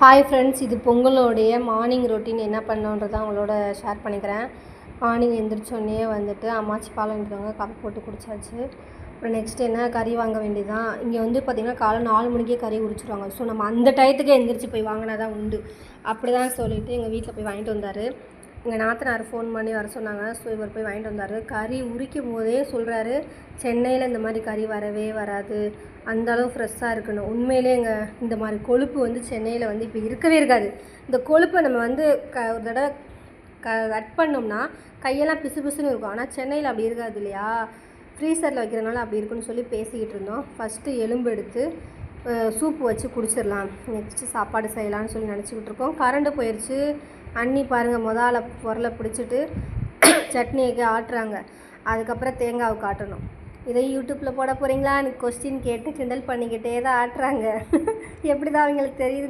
Hi friends, இது பொங்கலோடைய morning routine என்ன பண்ணோன்றதை அவங்களோட ஷேர் பண்ணிக்கிறேன். மார்னிங் எழுந்திரிச்சோடனே வந்துட்டு அம்மாச்சி பால் வாங்கிடுவாங்க, காஃபி போட்டு குடிச்சாச்சு. அப்புறம் நெக்ஸ்ட் என்ன, கறி வாங்க வேண்டியதான். இங்கே வந்து பார்த்திங்கன்னா காலை 4 மணிக்கே கறி உரிச்சிடுவாங்க. ஸோ நம்ம அந்த டயத்துக்கே எழுந்திரிச்சு போய் வாங்கினா தான் உண்டு. அப்படி தான் சொல்லிவிட்டு எங்கள் வீட்டில் போய் வாங்கிட்டு வந்தார். எங்கள் நாத்தனார் ஃபோன் பண்ணி வர சொன்னாங்க. ஸோ இவர் போய் வாங்கிட்டு வந்தார். கறி உரிக்கும் போதே சொல்கிறாரு, சென்னையில் இந்த மாதிரி கறி வரவே வராது, அந்தளவு ஃப்ரெஷ்ஷாக இருக்கணும். உண்மையிலே இந்த மாதிரி கொழுப்பு வந்து சென்னையில் வந்து இப்போ இருக்கவே இருக்காது. இந்த கொழுப்பை நம்ம வந்து ஒரு தடவை கட் பண்ணோம்னா கையெல்லாம் பிசு பிசுன்னு இருக்கும். ஆனால் சென்னையில் அப்படி இருக்காது இல்லையா? ஃப்ரீசரில் வைக்கிறதுனால அப்படி இருக்குன்னு சொல்லி பேசிக்கிட்டு இருந்தோம். ஃபஸ்ட்டு எலும்பு எடுத்து சூப்பு வச்சு குடிச்சிடலாம், நெக்ஸ்ட்டு சாப்பாடு செய்யலான்னு சொல்லி நினச்சிக்கிட்டு இருக்கோம். கரண்டு போயிடுச்சு. அண்ணி பாருங்கள், முதல்ல பொருளை பிடிச்சிட்டு சட்னிக்கு ஆட்டுறாங்க. அதுக்கப்புறம் தேங்காவுக்கு ஆட்டணும். இதை யூடியூப்பில் போட போகிறீங்களா? எனக்கு கொஸ்டின் கேட்டு கிண்டல் பண்ணிக்கிட்டே தான் ஆட்டுறாங்க. எப்படி தான் அவங்களுக்கு தெரியுது.